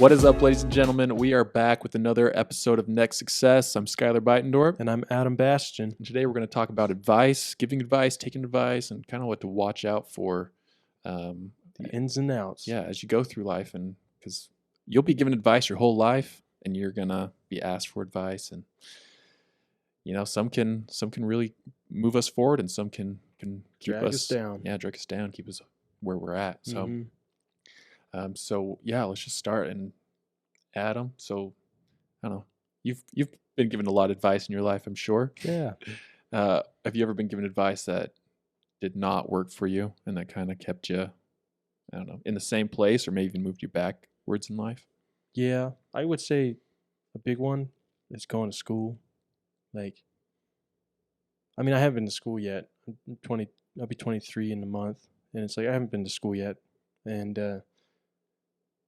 What is up, ladies and gentlemen? We are back with another episode of Next Success. I'm Skylar Beitendorf. And I'm Adam Bastian. And today we're going to talk about advice, giving advice, taking advice, and kind of what to watch out for. The ins and outs. Yeah, as you go through life. And because you'll be given advice your whole life, and you're going to be asked for advice. And, you know, some can really move us forward, and some can keep drag us down. Yeah, drag us down, keep us where we're at. So, Mm-hmm. Let's just start. And Adam, so I don't know, you've been given a lot of advice in your life, I'm sure. Yeah. Have you ever been given advice that did not work for you and that kind of kept you, I don't know, in the same place or maybe even moved you backwards in life? Yeah. I would say a big one is going to school. I haven't been to school yet. I'll be 23 in a month. And it's like I haven't been to school yet. And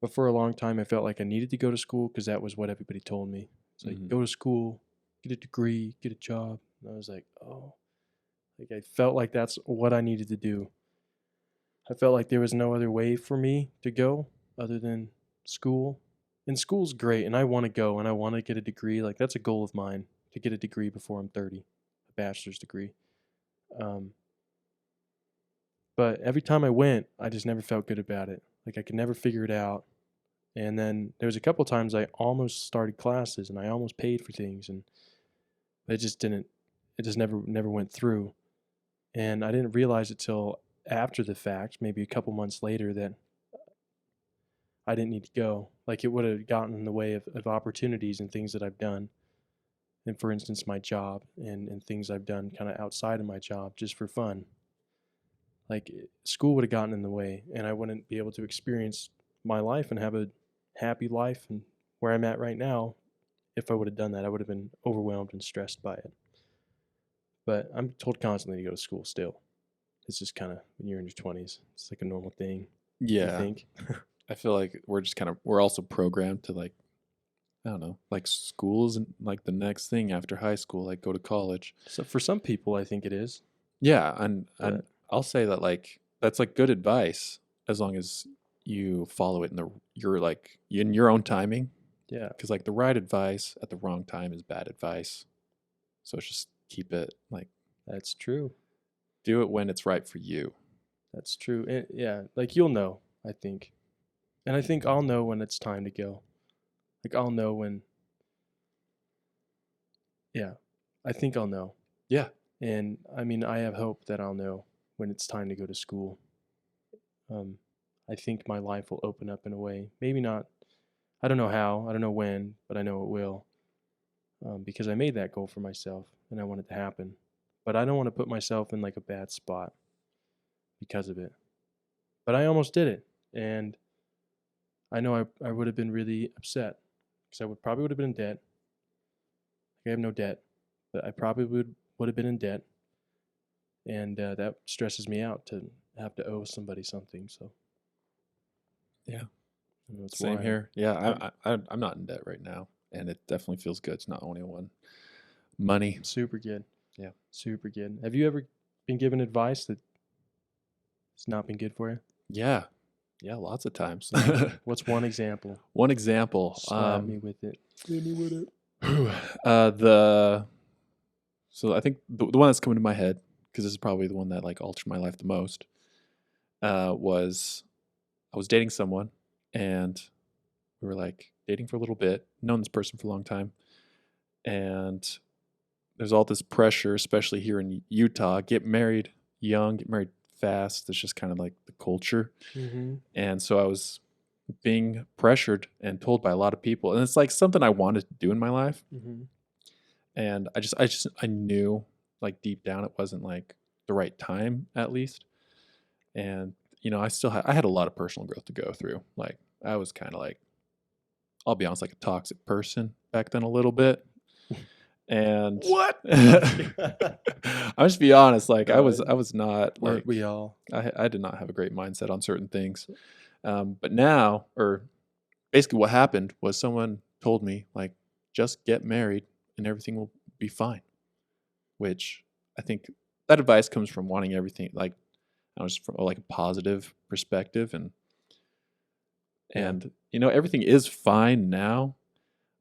but for a long time, I felt like I needed to go to school because that was what everybody told me. It's like, go to school, get a degree, get a job. And I was like, oh. I felt like that's what I needed to do. I felt like there was no other way for me to go other than school. And school's great, and I want to go, and I want to get a degree. Like, that's a goal of mine, to get a degree before I'm 30, a bachelor's degree. But every time I went, I just never felt good about it. Like, I could never figure it out. And then there was a couple times I almost started classes and I almost paid for things, but it just never went through. And I didn't realize it till after the fact, maybe a couple months later, that I didn't need to go. Like, it would have gotten in the way of opportunities and things that I've done. And for instance, my job and things I've done kind of outside of my job just for fun. Like, school would have gotten in the way, and I wouldn't be able to experience my life and have a happy life and where I'm at right now. If I would have done that, I would have been overwhelmed and stressed by it. But I'm told constantly to go to school still. It's just kind of when you're in your 20s, it's like a normal thing. Yeah. I think. I feel like we're also programmed to, like, I don't know, like school isn't like the next thing after high school, like go to college. So for some people, I think it is. Yeah. And I'll say that, like, that's like good advice as long as you follow it in your own timing. Yeah. Because, like, the right advice at the wrong time is bad advice. So it's just keep it, like, That's true. do it when it's right for you. That's true. Yeah, like, you'll know, I think. And I think I'll know when it's time to go. Like, I'll know when. Yeah, I think I'll know. Yeah. And I mean, I have hope that I'll know when it's time to go to school. I think my life will open up in a way. Maybe not. I don't know how. I don't know when, but I know it will. Because I made that goal for myself and I want it to happen. But I don't want to put myself in like a bad spot because of it. But I almost did it. And I know I would have been really upset because I probably would have been in debt. I have no debt, but I probably would have been in debt. And that stresses me out to have to owe somebody something. So, yeah, same here. Yeah, I'm not in debt right now, and it definitely feels good. It's not only one money. Super good. Yeah, super good. Have you ever been given advice that it's not been good for you? Yeah, lots of times. What's one example? One example. Slap me with it. Hit me with it. So I think the one that's coming to my head, because this is probably the one that, like, altered my life the most, was I was dating someone, and we were, like, dating for a little bit, known this person for a long time, and there's all this pressure, especially here in Utah, get married young, get married fast. It's just kind of like the culture. Mm-hmm. And so I was being pressured and told by a lot of people, and it's like something I wanted to do in my life. Mm-hmm. And I knew, like, deep down it wasn't, like, the right time, at least. And, you know, I had a lot of personal growth to go through. Like, I was kind of, like, I'll be honest, like a toxic person back then a little bit. And what? I'll just be honest, like, I was not, like, weren't we all? I did not have a great mindset on certain things. But now, or basically what happened was someone told me, like, just get married and everything will be fine. Which I think that advice comes from wanting everything, like, I was from, like, a positive perspective, and Yeah. And everything is fine now,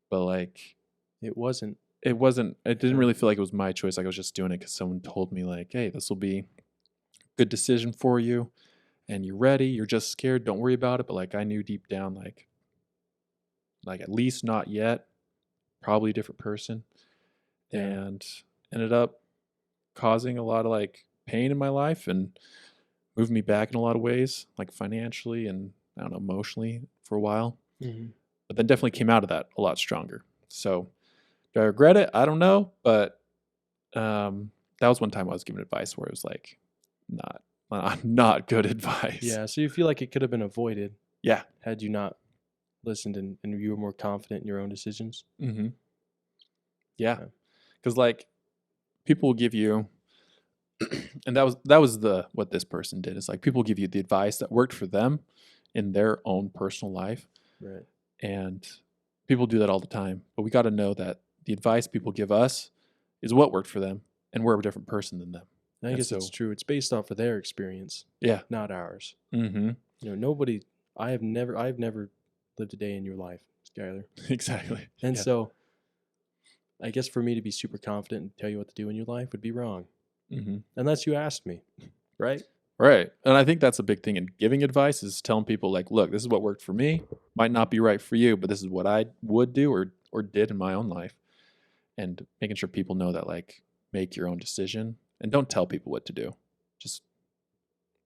but like It wasn't. it didn't Yeah. really feel like it was my choice. Like I was just doing it because someone told me like, hey, this will be a good decision for you, and you're ready. You're just scared. Don't worry about it. But like I knew deep down, like at least not yet. Probably a different person, Yeah. and ended up causing a lot of like pain in my life and moved me back in a lot of ways, like financially and I don't know, emotionally for a while. Hmm. But then definitely came out of that a lot stronger. So do I regret it? I don't know, but that was one time I was given advice where it was like not not good advice. Yeah. So you feel like it could have been avoided Yeah. had you not listened and you were more confident in your own decisions. Mm-hmm. Yeah. Yeah. Because like people will give you, and that was the what this person did is like people give you the advice that worked for them in their own personal life, Right. and people do that all the time. But we got to know that the advice people give us is what worked for them, and we're a different person than them. I And guess it's so, true. It's based off of their experience, yeah. not ours. Mm-hmm. Nobody. I've never lived a day in your life, Skylar. Exactly. And Yeah. so, I guess for me to be super confident and tell you what to do in your life would be wrong, Mm-hmm. unless you asked me, right? Right. And I think that's a big thing in giving advice is telling people like, look, this is what worked for me. Might not be right for you, but this is what I would do or did in my own life. And making sure people know that like make your own decision and don't tell people what to do. Just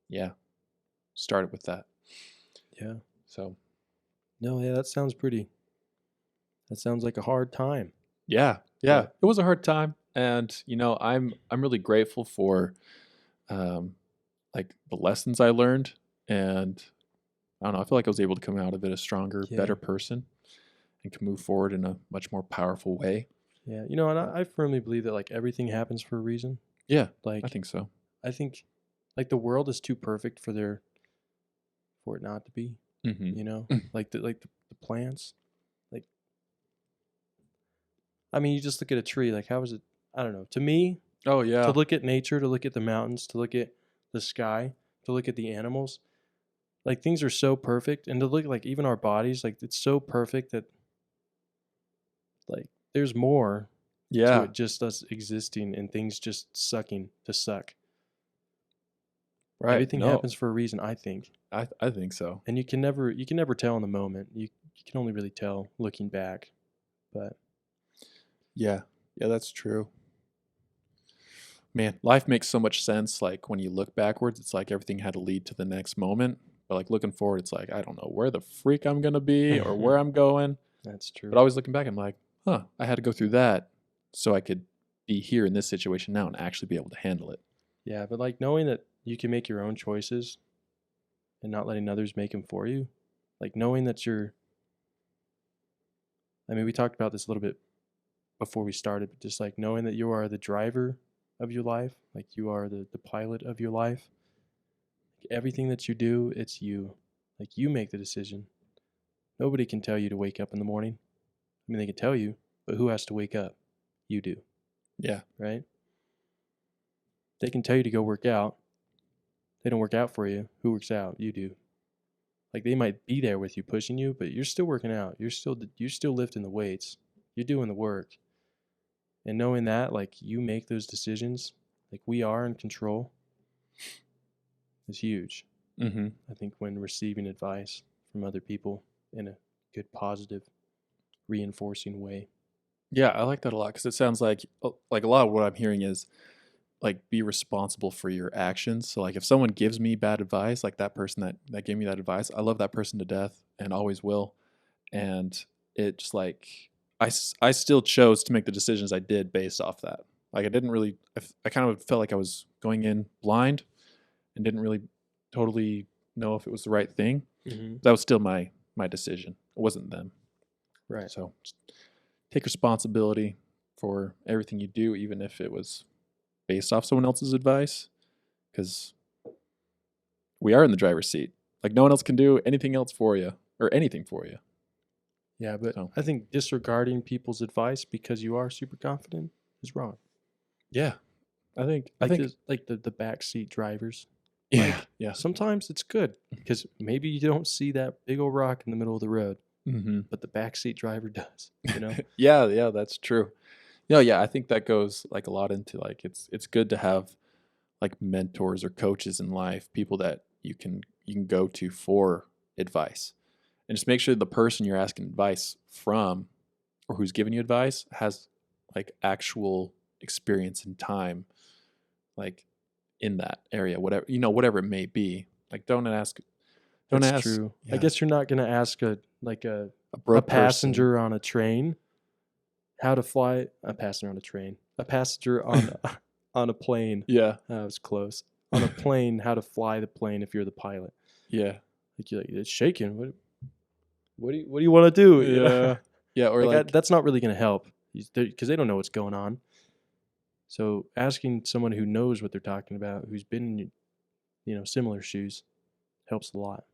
yeah. Start it with that. Yeah. So No, yeah, that sounds pretty. That sounds like a hard time. yeah. But It was a hard time. And I'm really grateful for um like the lessons I learned, and I don't know, I feel like I was able to come out of it a stronger, yeah, better person and can move forward in a much more powerful way. yeah, and I firmly believe that like everything happens for a reason. Yeah, I Like think so. I think, like the world is too perfect for it not to be. Mm-hmm. Like the plants. Like I mean, you just look at a tree. Like how is it? I don't know. To me, Oh to yeah. look at nature, to look at the mountains, to look at the sky, to look at the animals, like things are so perfect, and to look at like even our bodies, like it's so perfect that like there's more to Yeah. it just us existing and things just sucking to suck. Right. Everything No, happens for a reason, I think. I think so. And you can never tell in the moment. You can only really tell looking back. But Yeah. Yeah, that's true. Man, life makes so much sense. Like when you look backwards, it's like everything had to lead to the next moment. But like looking forward, it's like I don't know where the freak I'm gonna be or where I'm going. that's But true. always looking back, I'm like, huh, I had to go through that so I could be here in this situation now and actually be able to handle it. Yeah, but like knowing that you can make your own choices and not letting others make them for you, like knowing that I mean, we talked about this a little bit before we started, but just like knowing that you are the driver of your life, like you are the pilot of your life. Everything that you do, it's you. Like you make the decision. Nobody can tell you to wake up in the morning. I mean, they can tell you, but who has to wake up? You do, Yeah. right? They can tell you to go work out. They don't work out for you. Who works out? You do. Like they might be there with you pushing you, but you're still working out. You're still lifting the weights. You're doing the work. And knowing that like you make those decisions, like we are in control is huge. Mm-hmm. I think when receiving advice from other people in a good positive reinforcing way. Yeah, I like that a lot because it sounds like a lot of what I'm hearing is like be responsible for your actions. So like if someone gives me bad advice, like that person that gave me that advice, I love that person to death and always will. And it just like I still chose to make the decisions I did based off that. Like I didn't really I kind of felt like I was going in blind and didn't really totally know if it was the right thing. Mm-hmm. That was still my decision. It wasn't them. Right. So just take responsibility for everything you do, even if it was based off someone else's advice, because we are in the driver's seat. Like no one else can do anything else for you or anything for you. Yeah, but So I think disregarding people's advice because you are super confident is wrong. yeah, I think Like the backseat drivers. Yeah. Like, Yeah. sometimes it's good because maybe you don't see that big old rock in the middle of the road, Mm-hmm. but the backseat driver does, you know? Yeah. Yeah. That's true. Yeah. I think that goes like a lot into like it's good to have like mentors or coaches in life, people that you can go to for advice, and just make sure the person you're asking advice from or who's giving you advice has like actual experience and time, like in that area, whatever it may be. Like don't That's ask, true. I yeah, guess you're not gonna ask a a a broke person. passenger on a train how to fly a passenger on a train, a passenger on on a plane. Yeah, That was close. On a plane, how to fly the plane if you're the pilot. yeah, Like you're like it's shaking. What do you want to do? You know, yeah, yeah. Or like, that's not really gonna help because they don't know what's going on. So asking someone who knows what they're talking about, who's been in similar shoes, helps a lot.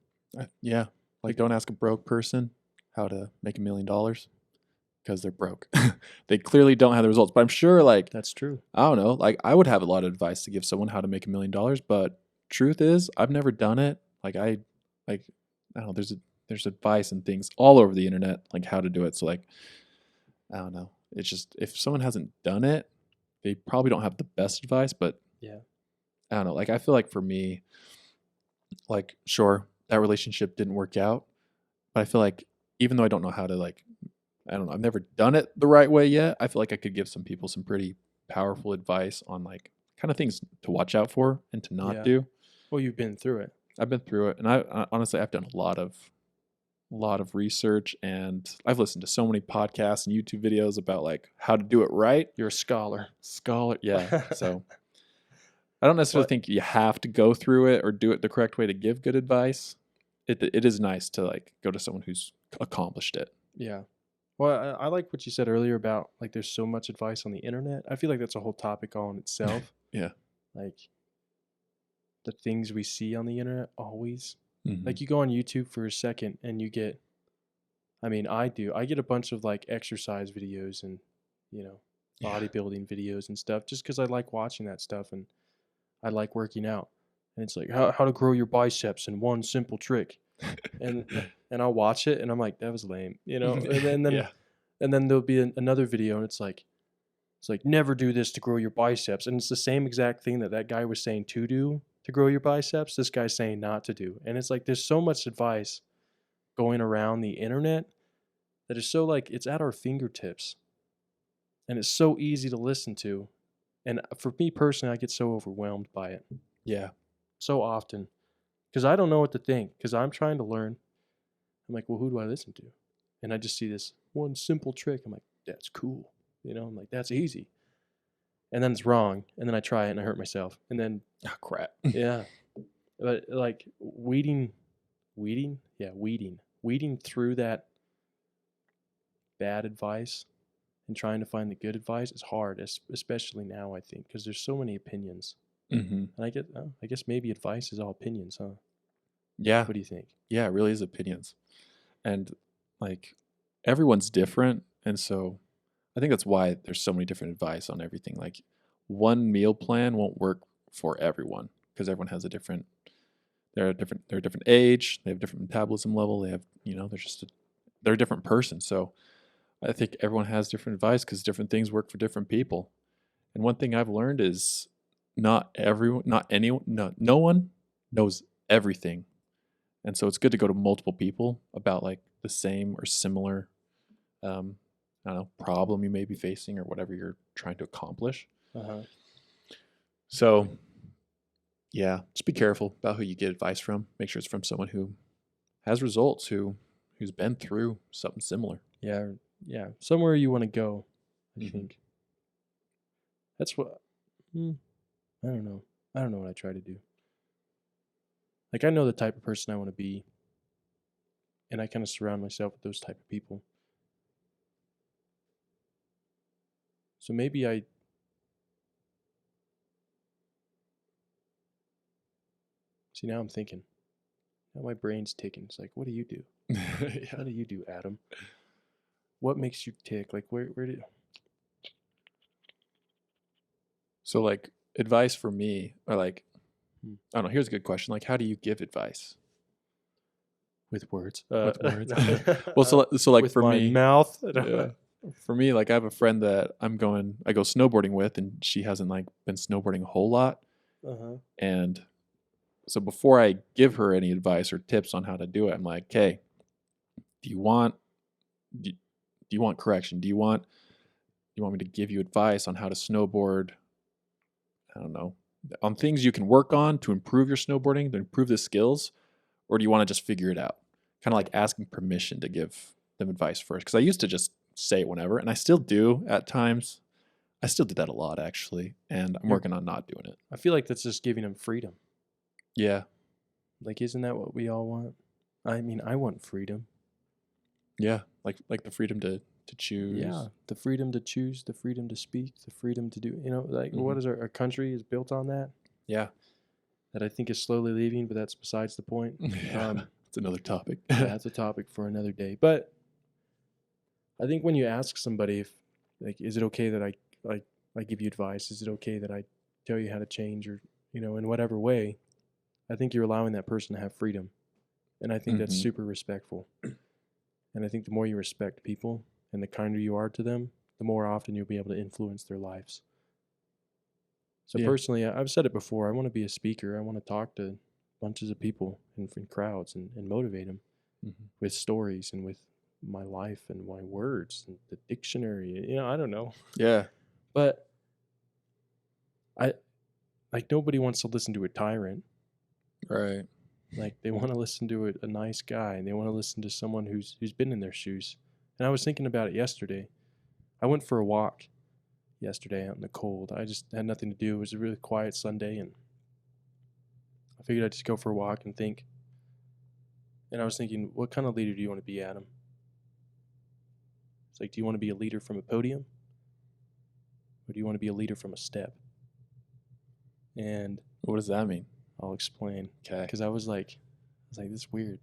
yeah, like Like don't ask a broke person how to make $1 million because they're broke. They clearly don't have the results. But I'm sure, like, that's true. I don't know, like I would have a lot of advice to give someone how to make $1 million. But truth is, I've never done it. Like I don't know. There's advice and things all over the internet, like how to do it. So like I don't know. It's just if someone hasn't done it, they probably don't have the best advice. But Yeah. I don't know. Like I feel like for me, like sure that relationship didn't work out, but I feel like even though I don't know how to like, I don't know, I've never done it the right way yet. I feel like I could give some people some pretty powerful advice on like kind of things to watch out for and to not Yeah. do. Well, you've been through it. I've been through it, and I honestly I've done a lot of research, and I've listened to so many podcasts and YouTube videos about like how to do it right. You're a scholar. Scholar, yeah. So I don't necessarily But think you have to go through it or do it the correct way to give good advice. It is nice to like go to someone who's accomplished it. yeah. Well, I like what you said earlier about like there's so much advice on the internet. I feel like that's a whole topic all in itself. Yeah. Like the things we see on the internet always. Mm-hmm. Like you go on YouTube for a second and you get I mean, I do. I get a bunch of like exercise videos and, you know, Yeah. bodybuilding videos and stuff just because I like watching that stuff and I like working out. And it's like how to grow your biceps in one simple trick. And and I'll watch it and I'm like, that was lame, you know? Yeah. And then there'll be another video and it's like never do this to grow your biceps. And it's the same exact thing that guy was saying to do to grow your biceps. This guy's saying not to do. And it's like there's so much advice going around the internet that is so like it's at our fingertips and it's so easy to listen to. And for me personally, I get so overwhelmed by it Yeah. so often because I don't know what to think because I'm trying to learn. I'm like, well, who do I listen to? And I just see this one simple trick. I'm like, that's cool. You know, I'm like, that's easy. And then it's wrong. And then I try it and I hurt myself. And then, Oh crap. yeah. But like weeding through that bad advice and trying to find the good advice is hard, especially now, I think, because there's so many opinions. Mm-hmm. And I guess maybe advice is all opinions, huh? Yeah. What do you think? Yeah. It really is opinions, and like everyone's different, and so I think that's why there's so many different advice on everything. Like one meal plan won't work for everyone because everyone has a different. They're a different age. They have different metabolism level. They have they're a different person. So I think everyone has different advice because different things work for different people. And one thing I've learned is not anyone, no one knows everything. And so it's good to go to multiple people about like the same or similar, I don't know, problem you may be facing or whatever you're trying to accomplish. Uh-huh. So yeah, just be careful about who you get advice from. Make sure it's from someone who has results, who's been through something similar. Yeah. Yeah. Somewhere you want to go, I Mhm. think. That's what, I don't know. I don't know what I try to do. Like, I know the type of person I want to be, and I kind of surround myself with those type of people. So maybe see, now I'm thinking. Now my brain's ticking. It's like, what do you do? Yeah. What do you do, Adam? What makes you tick? Like, where did, So like advice for me, or like I don't know. Here's a good question. Like, how do you give advice With words. with words? No. Well, so like With for my me, mouth. yeah, for me, like I have a friend that I go snowboarding with, and she hasn't like been snowboarding a whole lot. Uh-huh. And so before I give her any advice or tips on how to do it, I'm like, okay, do you want do, do you want correction? Do you want me to give you advice on how to snowboard? I don't know, on things you can work on to improve your snowboarding, to improve the skills, or do you want to just figure it out? Kind of like asking permission to give them advice first. Because I used to just say it whenever, and I still do at times. I still do that a lot actually, and I'm You're- working on not doing it. I feel like that's just giving them freedom. Yeah, Like, isn't that what we all want? I mean, I want freedom. yeah, like the freedom to choose. Yeah, the freedom to choose, the freedom to speak, the freedom to do. Like what Mhm. is our country is built on that. Yeah, That I think is slowly leaving, but that's besides the point. yeah. It's another topic. That's a topic for another day. But I think when you ask somebody if, like, is it okay that I give you advice? Is it okay that I tell you how to change, or in whatever way? I think you're allowing that person to have freedom, and I think that's Mhm. super respectful. And I think the more you respect people and the kinder you are to them, the more often you'll be able to influence their lives. So Yeah. personally, I've said it before. I want to be a speaker. I want to talk to bunches of people in crowds and motivate them Mhm. with stories and with my life and my words and the dictionary. I don't know, Yeah. but I like nobody wants to listen to a tyrant. Right. Like they want to listen to a nice guy, and they want to listen to someone who's been in their shoes. And I was thinking about it yesterday. I went for a walk yesterday out in the cold. I just had nothing to do. It was a really quiet Sunday, and I figured I'd just go for a walk and think. And I was thinking, what kind of leader do you want to be, Adam? It's like, do you want to be a leader from a podium, or do you want to be a leader from a step? And What does that mean? I'll explain. Okay. Because I was like, this is weird.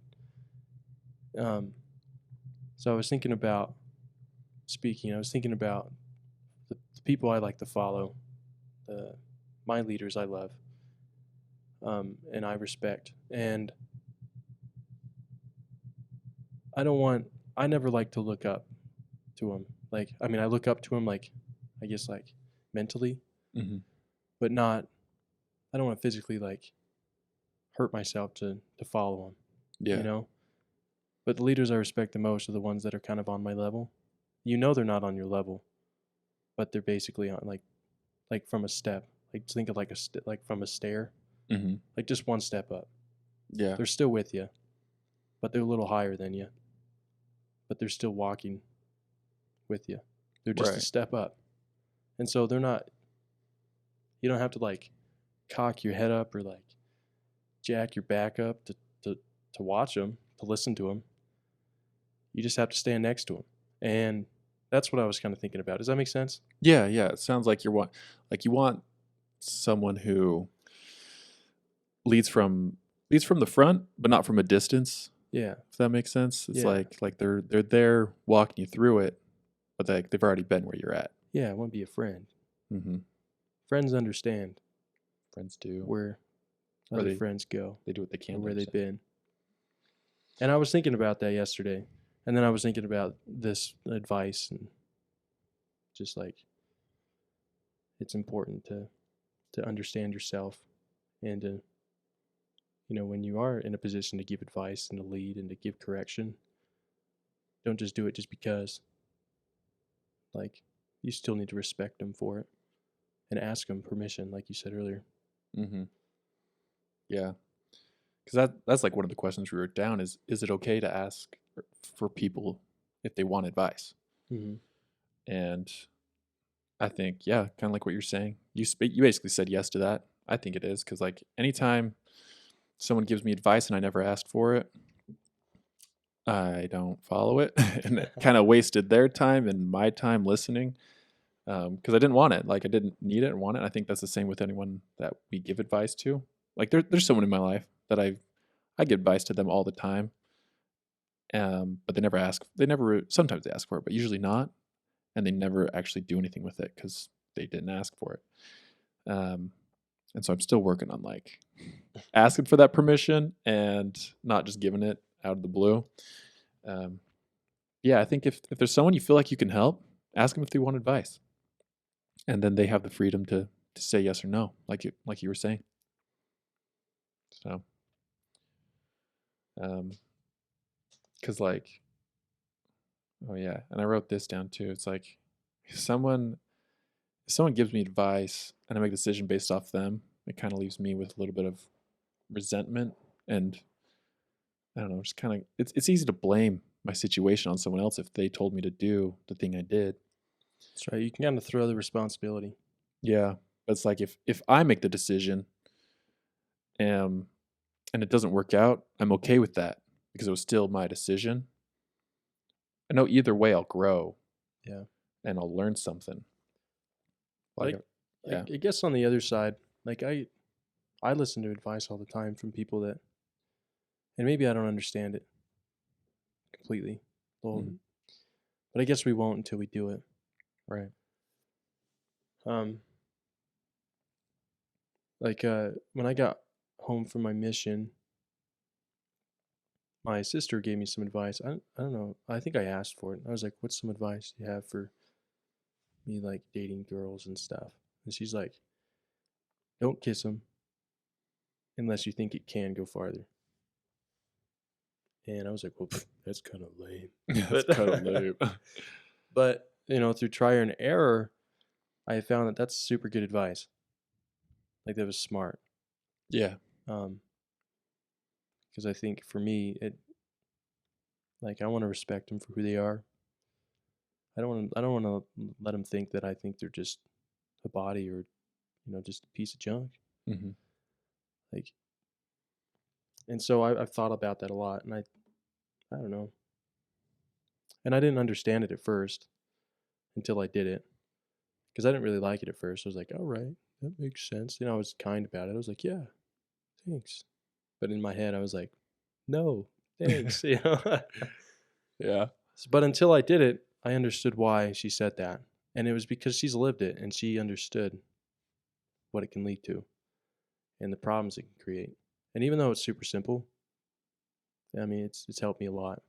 So I was thinking about speaking. I was thinking about the people I like to follow, my leaders I love, and I respect. And I never like to look up to them. Like, I mean, I look up to them, like, I guess, like, mentally, Mm-hmm. but not, I don't want to physically, like, hurt myself to follow them, Yeah. But the leaders I respect the most are the ones that are kind of on my level. They're not on your level, but they're basically on, like from a step. Like, think of like like from a stair, Mm-hmm. like just one step up. Yeah. They're still with you, but they're a little higher than you. But they're still walking with you. They're just a Right. step up. And so they're not, you don't have to like cock your head up or like jack your back up to watch them, to listen to them. You just have to stand next to them. And that's what I was kind of thinking about. Does that make sense? Yeah. Yeah. It sounds like you want someone who leads from the front, but not from a distance. Yeah. If that makes sense. It's Yeah. like they're there walking you through it, but they've already been where you're at. Yeah. I want to be a friend. Mm-hmm. Friends understand Friends do. where Where other they- friends go They do what they can. or where they've understand. been. And I was thinking about that yesterday. And then I was thinking about this advice, and just like it's important to understand yourself, and to when you are in a position to give advice and to lead and to give correction, don't just do it just because. Like, you still need to respect them for it and ask them permission, like you said earlier. Mm-hmm. Yeah. Because that's like one of the questions we wrote down is it okay to ask for people if they want advice? Mm-hmm. And I think, yeah, kind of like what you're saying. You basically said yes to that. I think it is because like anytime someone gives me advice and I never asked for it, I don't follow it, and it kind of wasted their time and my time listening because I didn't want it. Like I didn't need it and want it. I think that's the same with anyone that we give advice to. Like there's someone in my life that I give advice to them all the time, but they never ask. Sometimes they ask for it, but usually not, and they never actually do anything with it because they didn't ask for it. And so I'm still working on like asking for that permission and not just giving it out of the blue. Um, yeah, I think if there's someone you feel like you can help, ask them if they want advice, and then they have the freedom to say yes or no, like you were saying. So, because like, oh yeah, and I wrote this down too. It's like if someone if someone gives me advice and I make a decision based off them, it kind of leaves me with a little bit of resentment and I don't know, just kind of it's easy to blame my situation on someone else if they told me to do the thing I did. That's right. You can kind of throw the responsibility. Yeah, but it's like if I make the decision um and it doesn't work out, I'm okay with that because it was still my decision. I know either way I'll grow Yeah. and I'll learn something. Like Like, yeah. I guess on the other side, like I listen to advice all the time from people that, and maybe I don't understand it completely. Well, Mhm. but I guess we won't until we do it. Right. Um, like when I got home from my mission, my sister gave me some advice. I don't know. I think I asked for it. I was like, "What's some advice you have for me, like dating girls and stuff?" And she's like, "Don't kiss them unless you think it can go farther." And I was like, "Well, that's kind of lame." That's kind of But lame. but through trial and error, I found that that's super good advice. Like that was smart. Yeah. Um, because I think for me, like I want to respect them for who they are. I don't want to let them think that I think they're just a body or just a piece of junk. Hmm. Like, and so I've thought about that a lot, and I don't know, and I didn't understand it at first until I did it because I didn't really like it at first. I was like, all right, that makes sense. I was kind about it. I was like, yeah, thanks. But in my head, I was like, no, thanks. Yeah. But until I did it, I understood why she said that, and it was because she's lived it and she understood what it can lead to and the problems it can create. And even though it's super simple, I mean, it's helped me a lot.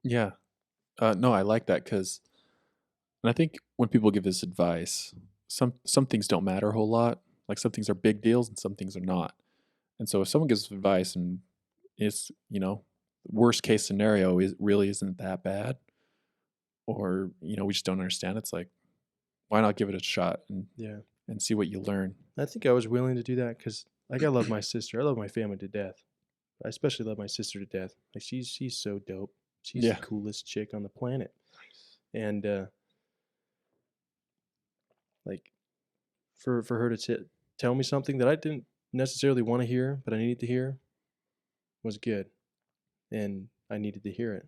Yeah. No, I like that because, and I think when people give this advice, some things don't matter a whole lot. Like some things are big deals and some things are not. And so if someone gives advice and it's worst case scenario is really isn't that bad, or we just don't understand, it's like why not give it a shot Yeah. and see what you learn. I think I was willing to do that because, like, I love my sister. I love my family to death. I especially love my sister to death. Like, she's so dope. She's the Yeah. coolest chick on the planet. And like, for her to tell me something that I didn't necessarily want to hear, but I needed to hear, was good, and I needed to hear it.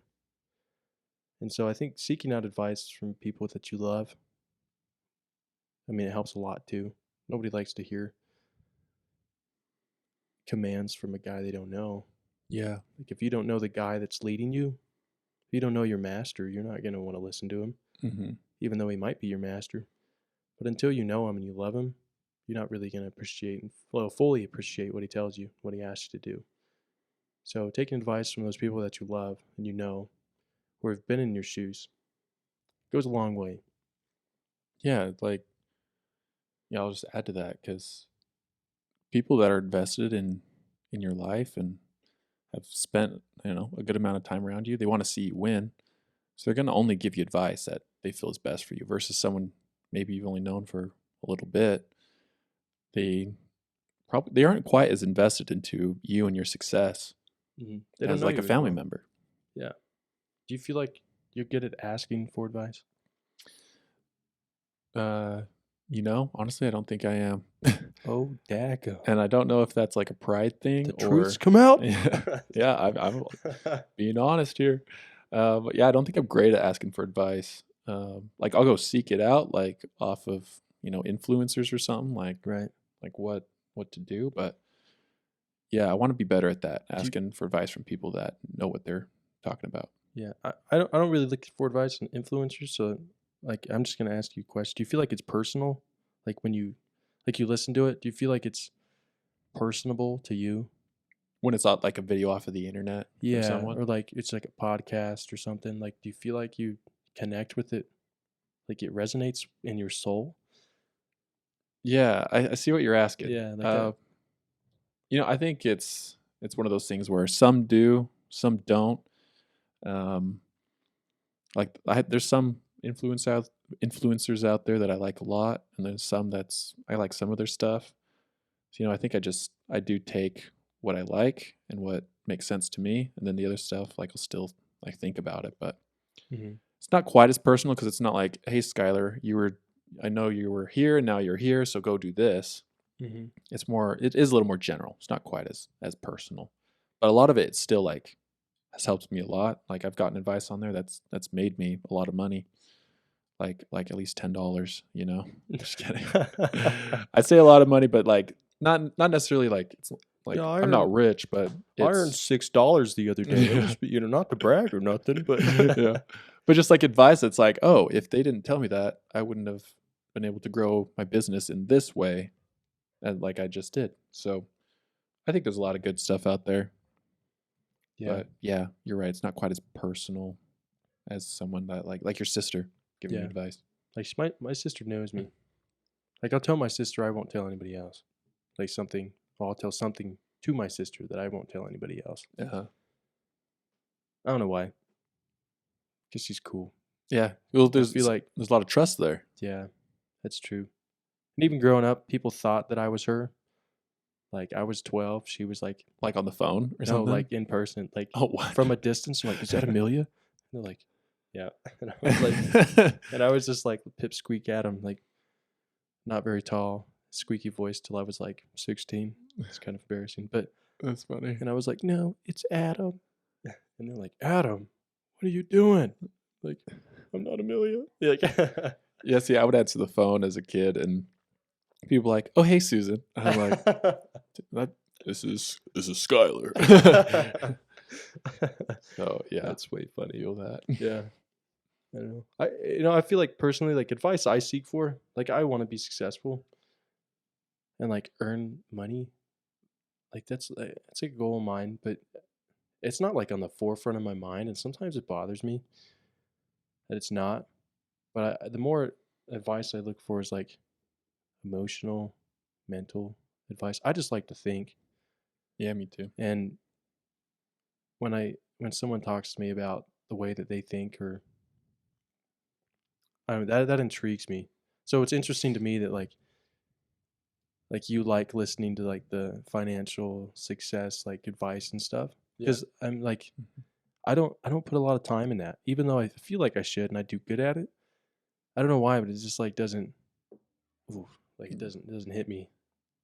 And so I think seeking out advice from people that you love, I mean, it helps a lot too. Nobody likes to hear commands from a guy they don't know. Yeah. Like, if you don't know the guy that's leading you, if you don't know your master, you're not going to want to listen to him, Hmm. even though he might be your master. But until you know him and you love him, you're not really going to appreciate and fully appreciate what he tells you, what he asks you to do. So taking advice from those people that you love and you know, or have been in your shoes, goes a long way. Yeah. Like, yeah, I'll just add to that because people that are invested in your life and have spent a good amount of time around you, they want to see you win, so they're going to only give you advice that they feel is best for you versus someone maybe you've only known for a little bit. They aren't quite as invested into you and your success They don't as know like a you as family well. member. Yeah. Do you feel like you're good at asking for advice? uh Honestly, I don't think I am. Oh, dago. And I don't know if that's like a pride thing The truth's or come out. yeah, yeah, I'm being honest here. But yeah, I don't think I'm great at asking for advice. Like I'll go seek it out, like off of influencers or something, Right. like what to do. But yeah, I want to be better at that, Do you, asking for advice from people that know what they're talking about. yeah, I don't really look for advice on influencers. So, like, I'm just gonna ask you a question. Do you feel like it's personal? Like when you, Like, you listen to it, do you feel like it's personable to you? When it's not like a video off of the internet from Yeah, someone. or like it's like a podcast or something. Like, do you feel like you connect with it? Like it resonates in your soul? Yeah, I see what you're asking. Yeah, like a I think it's one of those things where some do, some don't. Um, there's some influencers out there that I like a lot, and there's some that's I like some of their stuff. So, I think I do take what I like and what makes sense to me, and then the other stuff, like I'll still like think about it, but mhm, it's not quite as personal because it's not like, hey, Skylar, I know you were here and now you're here, so go do this. mhm. It is a little more general. It's not quite as personal, but a lot of it still like has helped me a lot. Like I've gotten advice on there that's made me a lot of money, like at least $10. Just kidding. I say a lot of money, but like not necessarily like it's like Yeah, I'm not rich, but I earned it's $6 the other day. It yeah, was, not to brag or nothing, but yeah. But just like advice, it's like, oh, if they didn't tell me that, I wouldn't have been able to grow my business in this way, and like I just did. So I think there's a lot of good stuff out there. yeah, But yeah, you're right. It's not quite as personal as someone that like your sister giving you yeah. advice. Like my sister knows me. Like I'll tell my sister I won't tell anybody else. Like something, or I'll tell something to my sister that I won't tell anybody else. Uh-huh. I don't know why. Because she's cool. Yeah. Well, I feel like, there's a lot of trust there. yeah, that's true. And even growing up, people thought that I was her. Like I was 12, she was like, Like on the phone or no, something. like in person, like Oh, what? from a distance. I'm like, is that Amelia? And they're like, yeah. And I was like, and I was just like pipsqueak at him, like not very tall, squeaky voice till I was like 16. It's kind of embarrassing, but That's funny. and I was like, no, it's Adam. And they're like, Adam, what are you doing? Like, I'm not Amelia. Yeah, like, Yeah, see, I would answer the phone as a kid, and people were like, "Oh, hey, Susan," and I'm like, "This is Skylar." So yeah, That's way funny. feel that. Yeah. I don't know. I feel like personally, like advice I seek for, like I want to be successful and like earn money. Like that's a goal of mine, but it's not like on the forefront of my mind, and sometimes it bothers me that it's not. But the more advice I look for is like emotional, mental advice. I just like to think, Yeah, me too. and when someone talks to me about the way that they think, or I don't know, that intrigues me. So it's interesting to me that like you like listening to like the financial success like advice and stuff, Yeah. because I'm like Mhm. I don't put a lot of time in that, even though I feel like I should and I do good at it. I don't know why, but it just like doesn't, oof, like it doesn't hit me.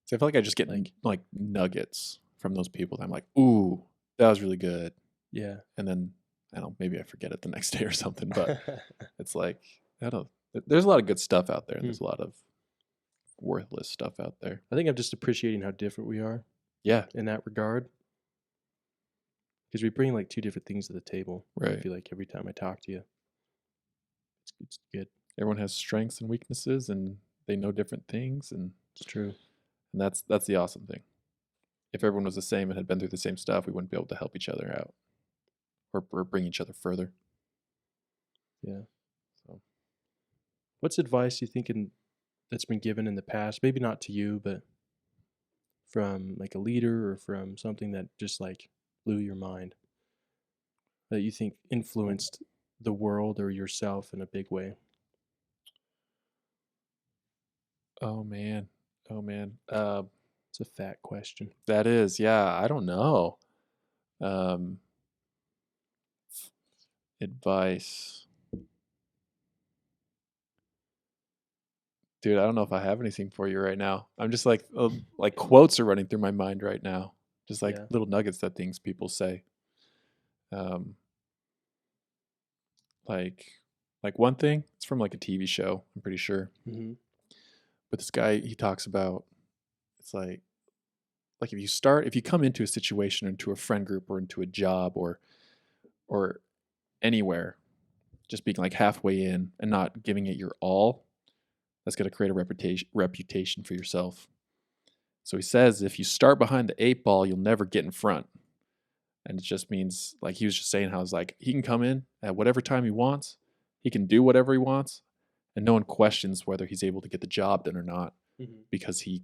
So I feel like I just get Like, like nuggets from those people. That I'm like, "Ooh, that was really good," yeah. and then I don't know, maybe I forget it the next day or something. But it's like I don't. There's a lot of good stuff out there, and Hmm. there's a lot of worthless stuff out there. I think I'm just appreciating how different we are Yeah, in that regard, because we bring like two different things to the table. I right. feel like every time I talk to you, it's good. Everyone has strengths and weaknesses, and they know different things, and It's true. that's the awesome thing. If everyone was the same and had been through the same stuff, we wouldn't be able to help each other out or bring each other further. Yeah. So What's advice you think that's been given in the past? Maybe not to you, but from like a leader or from something that just like blew your mind that you think influenced the world or yourself in a big way? oh man, oh man. It's a fat question. That is, yeah. I don't know. Um, advice, dude. I don't know if I have anything for you right now. I'm just like quotes are running through my mind right now. Just like Yeah. little nuggets that things people say. Um, like like one thing. It's from like a TV show. I'm pretty sure. Mm-hmm. But this guy, he talks about it's like if you come into a situation, into a friend group, or into a job, or anywhere, just being like halfway in and not giving it your all, That's going to create a reputation for yourself. So he says, if you start behind the 8 ball, you'll never get in front. And it just means, like he was just saying, how it's like he can come in at whatever time he wants, he can do whatever he wants, and no one questions whether he's able to get the job done or not, because he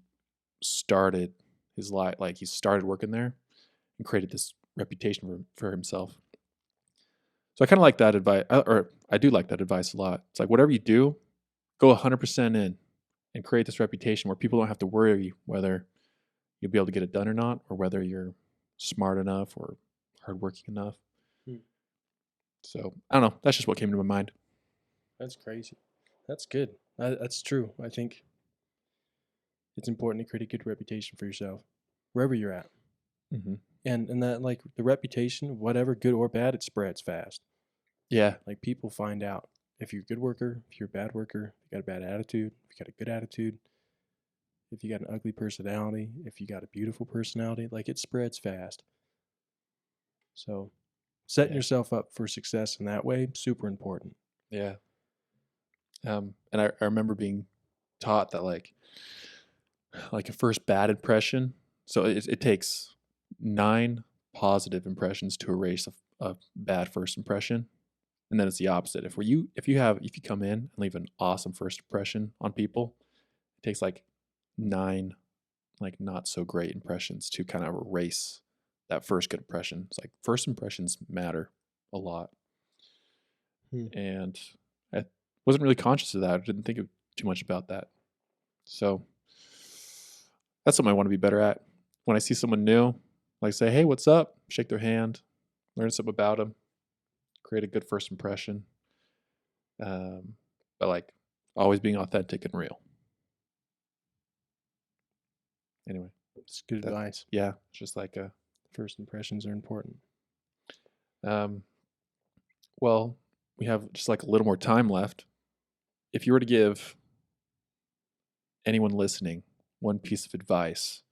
started his life, like he started working there and created this reputation for himself. So I kind of like that advice, or I do like that advice a lot. It's like whatever you do, go 100% in and create this reputation where people don't have to worry whether you'll be able to get it done or not, or whether you're smart enough or hardworking enough. So I don't know. That's just what came to my mind. That's crazy. That's good. That's true. I think it's important to create a good reputation for yourself wherever you're at. Mm-hmm. And that, like, the reputation, whatever, good or bad, it spreads fast. Yeah. Like, people find out if you're a good worker, if you're a bad worker, if you got a bad attitude, if you got a good attitude, if you got an ugly personality, if you got a beautiful personality, like, it spreads fast. So setting yourself up for success in that way, super important. Yeah. And I remember being taught that like a first bad impression. So it takes 9 positive impressions to erase a bad first impression. And then it's the opposite. If you come in and leave an awesome first impression on people, it takes like 9 like not so great impressions to kind of erase that first good impression. It's like first impressions matter a lot. And I wasn't really conscious of that. I didn't think too much about that. So that's something I want to be better at. When I see someone new, like say, hey, what's up? Shake their hand, learn something about them, create a good first impression. But like always being authentic and real. Anyway. It's good advice. Yeah. It's just like first impressions are important. Well, we have just like a little more time left. If you were to give anyone listening one piece of advice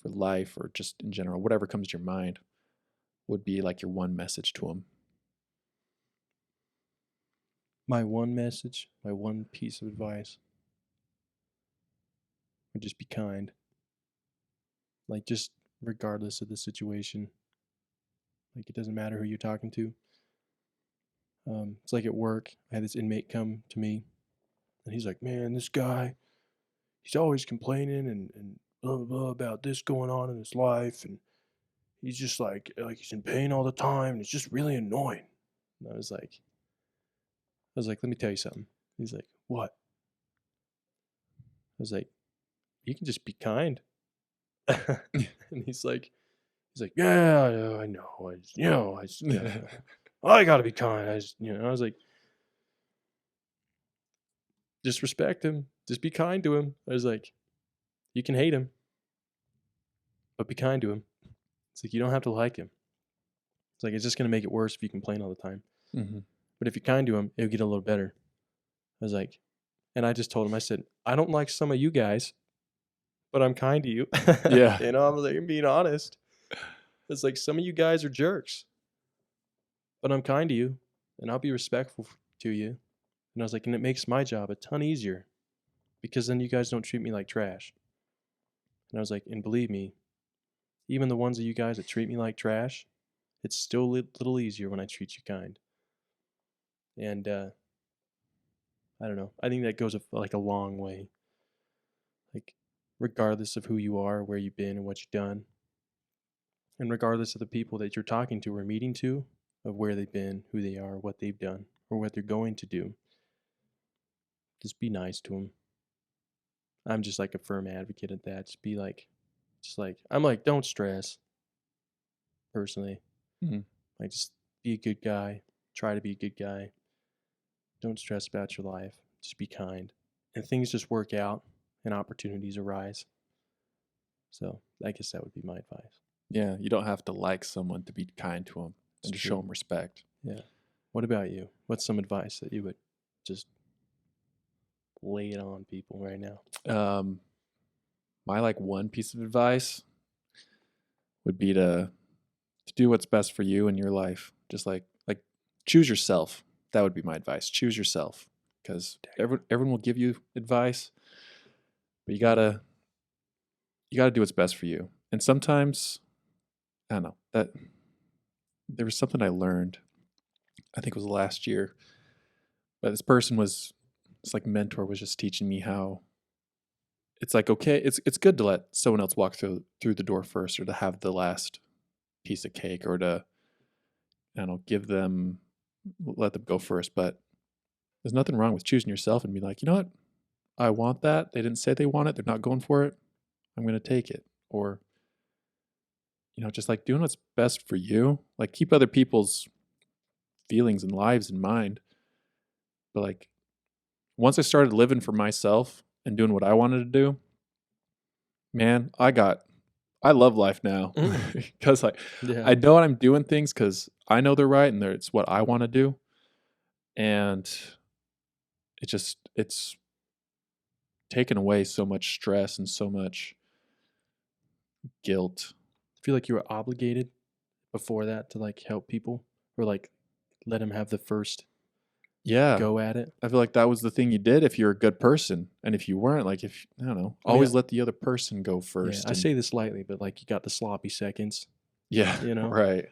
for life or just in general, whatever comes to your mind, would be like your one message to them? My one message, my one piece of advice would just be kind. Like, just regardless of the situation. Like, it doesn't matter who you're talking to. It's like at work, I had this inmate come to me, and he's like, man, this guy, he's always complaining and blah, blah, blah about this going on in his life, and he's just like he's in pain all the time, and it's just really annoying. And I was like, let me tell you something. He's like, what? I was like, you can just be kind. And he's like, yeah, I know. I gotta be kind. I was like, just respect him. Just be kind to him. I was like, you can hate him, but be kind to him. It's like, you don't have to like him. It's like, it's just gonna make it worse if you complain all the time. Mm-hmm. But if you're kind to him, it'll get a little better. I was like, and I just told him, I said, I don't like some of you guys, but I'm kind to you. Yeah. I'm like, being honest. It's like, some of you guys are jerks, but I'm kind to you, and I'll be respectful to you. And I was like, and it makes my job a ton easier, because then you guys don't treat me like trash. And I was like, and believe me, even the ones of you guys that treat me like trash, it's still a little easier when I treat you kind. And I don't know. I think that goes like a long way. Like, regardless of who you are, where you've been, and what you've done, and regardless of the people that you're talking to or meeting to, of where they've been, who they are, what they've done, or what they're going to do, just be nice to them. I'm just like a firm advocate at that. I'm like, don't stress. Personally, like, just be a good guy. Try to be a good guy. Don't stress about your life. Just be kind, and things just work out, and opportunities arise. So I guess that would be my advice. Yeah, you don't have to like someone to be kind to them and to show them respect. Yeah. What about you? What's some advice that you would just lay it on people right now? My like one piece of advice would be to do what's best for you in your life. Just like choose yourself. That would be my advice. Choose yourself, because everyone will give you advice, but you gotta do what's best for you. And sometimes, I don't know, that there was something I learned, I think it was last year, but it's like mentor was just teaching me how it's like, okay, it's good to let someone else walk through the door first, or to have the last piece of cake, or to, I don't know, let them go first. But there's nothing wrong with choosing yourself and be like, you know what, I want that. They didn't say they want it. They're not going for it. I'm going to take it. Or, just like doing what's best for you. Like, keep other people's feelings and lives in mind. But like, once I started living for myself and doing what I wanted to do, man, I love life now, because like, Yeah. I know I'm doing things because I know they're right, and it's what I want to do. And it's taken away so much stress and so much guilt. I feel like you were obligated before that to like help people, or like let them have the first Yeah. go at it. I feel like that was the thing you did if you're a good person. And if you weren't, like, I don't know, I mean, always let the other person go first. Yeah, I say this lightly, but like you got the sloppy seconds, yeah, right.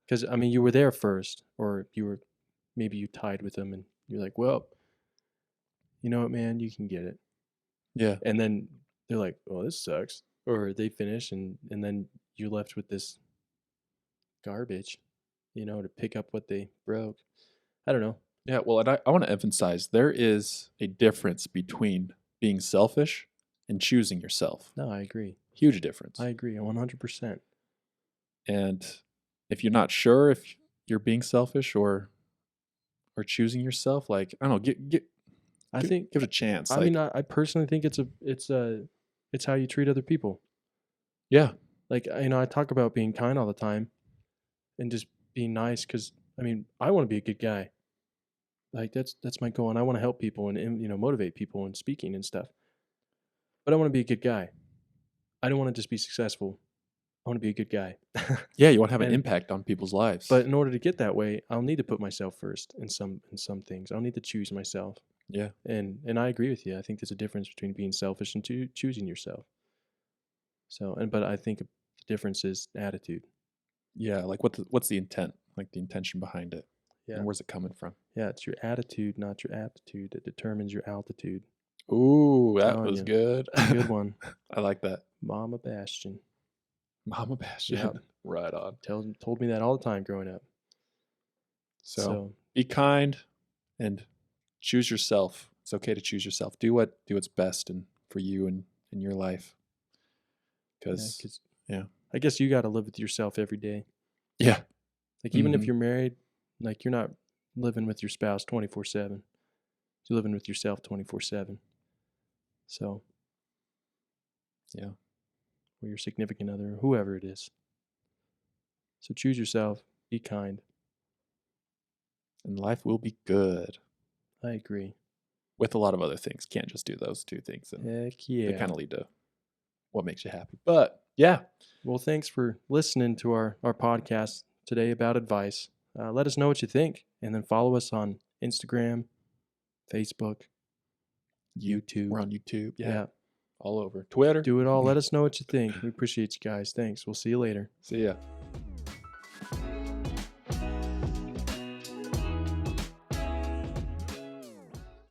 Because I mean, you were there first, or maybe you tied with them, and you're like, well, you know what, man, you can get it. Yeah. And then they're like, oh, this sucks, or they finish, and then you're left with this garbage, to pick up what they broke. I don't know. Yeah. Well, and I want to emphasize there is a difference between being selfish and choosing yourself. No, I agree. Huge difference. I agree 100%. And if you're not sure if you're being selfish or choosing yourself, like, I don't know, give it a chance. I mean, I personally think it's how you treat other people. Yeah. Like, I talk about being kind all the time and just being nice, because I mean, I want to be a good guy. Like, that's my goal, and I want to help people and motivate people and speaking and stuff. But I want to be a good guy. I don't want to just be successful. I want to be a good guy. Yeah, you want to have an impact on people's lives. But in order to get that way, I'll need to put myself first in some things. I'll need to choose myself. Yeah. And I agree with you. I think there's a difference between being selfish and choosing yourself. So, but I think the difference is attitude. Yeah, like what's the intent? Like the intention behind it. Yeah. And where's it coming from? Yeah, it's your attitude, not your aptitude, that determines your altitude. Ooh, that was good. Good one. I like that. Mama Bastion. Mama Bastion. Yep. Right on. Told me that all the time growing up. So be kind and choose yourself. It's okay to choose yourself. Do what's best and for you and in your life. Because I guess you got to live with yourself every day. Yeah. Like, even if you're married, like, you're not living with your spouse 24/7. You're living with yourself 24/7. So, yeah. Or your significant other, or whoever it is. So choose yourself, be kind. And life will be good. I agree. With a lot of other things. Can't just do those two things. And heck yeah. They kind of lead to what makes you happy. But yeah. Well, thanks for listening to our podcast today about advice. Let us know what you think. And then follow us on Instagram, Facebook, YouTube. We're on YouTube. Yeah. All over. Twitter. Do it all. Let us know what you think. We appreciate you guys. Thanks. We'll see you later. See ya.